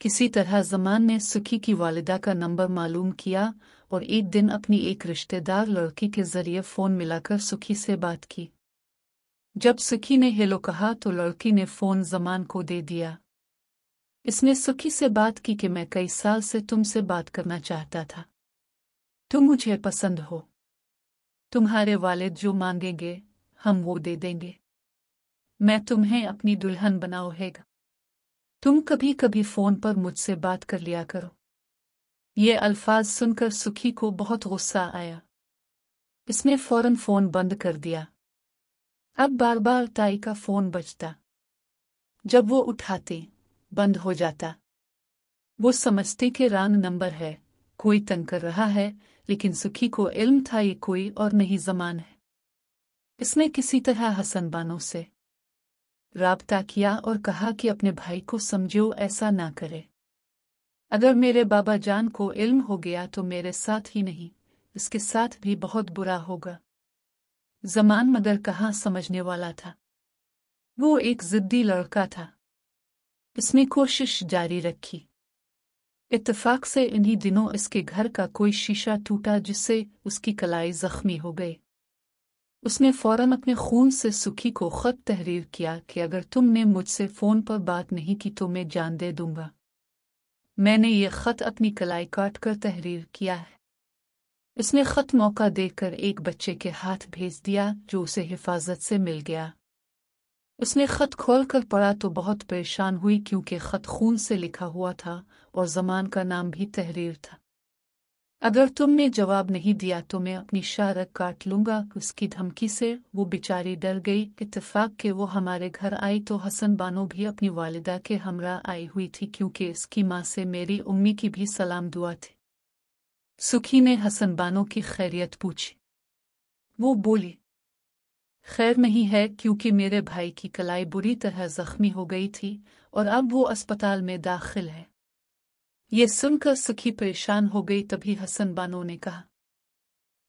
किसी तरह ज़मान ने सुखी की वालिदा का नंबर मालूम किया और एक दिन अपनी एक रिश्तेदार लड़की के जरिए फ़ोन मिलाकर सुखी से बात की। जब सुखी ने हेलो कहा तो लड़की ने फ़ोन ज़मान को दे दिया। इसने सुखी से बात की कि मैं कई साल से तुमसे बात करना चाहता था। तुम मुझे पसंद हो। तुम्हारे वालिद जो मांगेंगे हम वो दे देंगे। मैं तुम्हें अपनी दुल्हन बनाऊंगा। तुम कभी कभी फ़ोन पर मुझसे बात कर लिया करो। ये अल्फाज सुनकर सुखी को बहुत गुस्सा आया। इसने फौरन फ़ोन बंद कर दिया। अब बार बार ताई का फ़ोन बजता। जब वो उठाते बंद हो जाता। वो समझते कि रॉन्ग नंबर है, कोई तंग कर रहा है, लेकिन सुखी को इल्म था ये कोई और नहीं ज़मान है। इसने किसी तरह हसन बानो से राब्ता किया और कहा कि अपने भाई को समझो, ऐसा ना करे। अगर मेरे बाबा जान को इल्म हो गया तो मेरे साथ ही नहीं, इसके साथ भी बहुत बुरा होगा। ज़मान मगर कहाँ समझने वाला था। वो एक ज़िद्दी लड़का था। इसने कोशिश जारी रखी। इत्तेफाक से इन्हीं दिनों इसके घर का कोई शीशा टूटा जिससे उसकी कलाई जख्मी हो गई। उसने फौरन अपने खून से सुखी को ख़त तहरीर किया कि अगर तुमने मुझसे फ़ोन पर बात नहीं की तो मैं जान दे दूंगा। मैंने ये ख़त अपनी कलाई काट कर तहरीर किया है। इसने ख़त मौका देकर एक बच्चे के हाथ भेज दिया जो उसे हिफाजत से मिल गया। उसने ख़त खोल कर पढ़ा तो बहुत परेशान हुई क्योंकि ख़त खून से लिखा हुआ था और ज़मान का नाम भी तहरीर था। अगर तुमने जवाब नहीं दिया तो मैं अपनी शारक काट लूँगा। उसकी धमकी से वो बेचारी डर गई। इत्तेफाक के वो हमारे घर आई तो हसन बानो भी अपनी वालिदा के हमरा आई हुई थी क्योंकि इसकी माँ से मेरी उम्मी की भी सलाम दुआ थी। सुखी ने हसन बानो की खैरियत पूछी। वो बोली, खैर नहीं है क्योंकि मेरे भाई की कलाई बुरी तरह जख्मी हो गई थी और अब वो अस्पताल में दाखिल है। ये सुनकर सुखी परेशान हो गई। तभी हसन बानो ने कहा,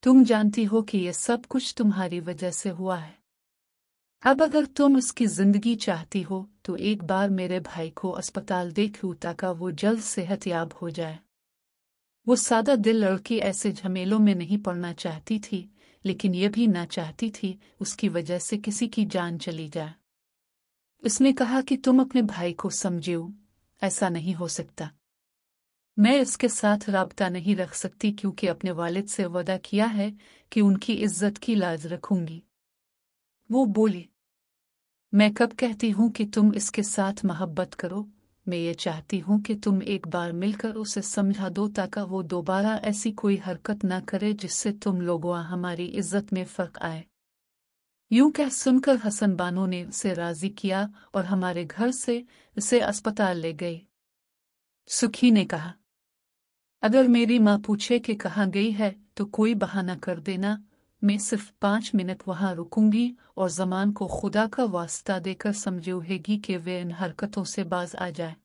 तुम जानती हो कि ये सब कुछ तुम्हारी वजह से हुआ है। अब अगर तुम उसकी जिंदगी चाहती हो तो एक बार मेरे भाई को अस्पताल देख लो ताकि वो जल्द सेहतयाब हो जाए। वो सादा दिल लड़की ऐसे झमेलों में नहीं पड़ना चाहती थी, लेकिन ये भी ना चाहती थी उसकी वजह से किसी की जान चली जाए। उसने कहा कि तुम अपने भाई को समझो, ऐसा नहीं हो सकता। मैं इसके साथ राब्ता नहीं रख सकती क्योंकि अपने वालिद से वादा किया है कि उनकी इज्जत की लाज रखूंगी। वो बोली, मैं कब कहती हूँ कि तुम इसके साथ मोहब्बत करो। मैं ये चाहती हूँ कि तुम एक बार मिलकर उसे समझा दो ताकि वो दोबारा ऐसी कोई हरकत न करे जिससे तुम लोगों हमारी इज्जत में फ़र्क आए। यूं कह सुनकर हसन बानो ने उसे राज़ी किया और हमारे घर से उसे अस्पताल ले गई। सुखी ने कहा, अगर मेरी माँ पूछे कि कहाँ गई है तो कोई बहाना कर देना। मैं सिर्फ 5 मिनट वहाँ रुकूंगी और ज़मान को खुदा का वास्ता देकर समझाऊंगी कि वे इन हरकतों से बाज आ जाए।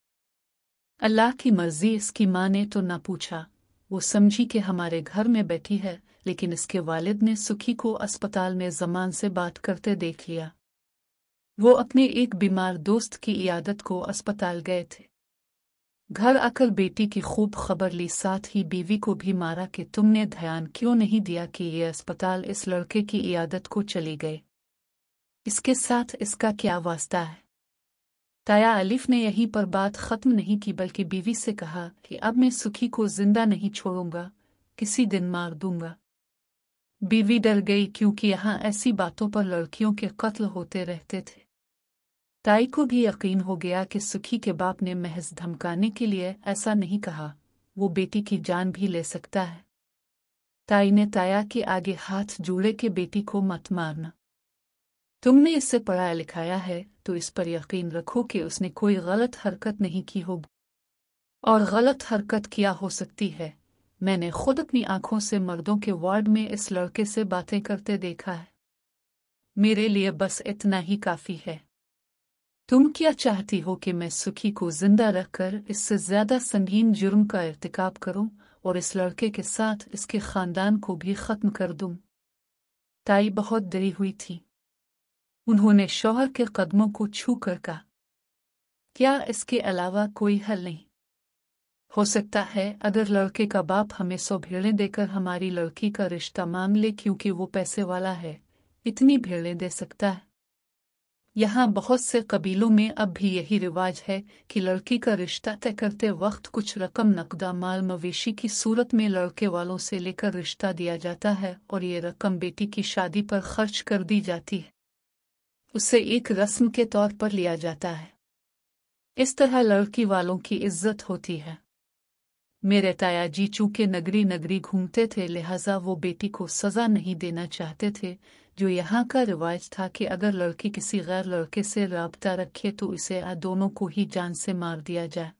अल्लाह की मर्जी। इसकी माँ ने तो ना पूछा। वो समझी कि हमारे घर में बैठी है, लेकिन इसके वालिद ने सुखी को अस्पताल में ज़मान से बात करते देख लिया। वो अपने एक बीमार दोस्त की इयादत को अस्पताल गए थे। घर आकर बेटी की खूब खबर ली, साथ ही बीवी को भी मारा कि तुमने ध्यान क्यों नहीं दिया कि ये अस्पताल इस लड़के की इयादत को चली गए। इसके साथ इसका क्या वास्ता है। ताया अलिफ ने यहीं पर बात ख़त्म नहीं की बल्कि बीवी से कहा कि अब मैं सुखी को जिंदा नहीं छोड़ूंगा, किसी दिन मार दूंगा। बीवी डर गई क्योंकि यहाँ ऐसी बातों पर लड़कियों के कत्ल होते रहते थे। ताई को भी यकीन हो गया कि सुखी के बाप ने महज धमकाने के लिए ऐसा नहीं कहा, वो बेटी की जान भी ले सकता है। ताई ने ताया के आगे हाथ जोड़े कि बेटी को मत मारना। तुमने इससे पढ़ाया लिखाया है तो इस पर यकीन रखो कि उसने कोई गलत हरकत नहीं की होगी, और गलत हरकत क्या हो सकती है। मैंने खुद अपनी आंखों से मर्दों के वार्ड में इस लड़के से बातें करते देखा है। मेरे लिए बस इतना ही काफ़ी है। तुम क्या चाहती हो कि मैं सुखी को जिंदा रखकर इससे ज्यादा संगीन जुर्म का इर्तिकाब करूं और इस लड़के के साथ इसके खानदान को भी खत्म कर दूं। ताई बहुत डरी हुई थी। उन्होंने शौहर के कदमों को छू कर कहा, क्या इसके अलावा कोई हल नहीं। हो सकता है अगर लड़के का बाप हमें 100 भेड़ें देकर हमारी लड़की का रिश्ता मांग ले क्योंकि वो पैसे वाला है, इतनी भेड़ें दे सकता है। यहाँ बहुत से कबीलों में अब भी यही रिवाज है कि लड़की का रिश्ता तय करते वक्त कुछ रकम नकदा माल मवेशी की सूरत में लड़के वालों से लेकर रिश्ता दिया जाता है और ये रकम बेटी की शादी पर खर्च कर दी जाती है, उसे एक रस्म के तौर पर लिया जाता है। इस तरह लड़की वालों की इज्जत होती है। मेरे ताया जी चूंकि नगरी नगरी घूमते थे, लिहाजा वो बेटी को सजा नहीं देना चाहते थे। जो यहाँ का रिवाज था कि अगर लड़की किसी गैर लड़के से राब्ता रखे तो इसे दोनों को ही जान से मार दिया जाए।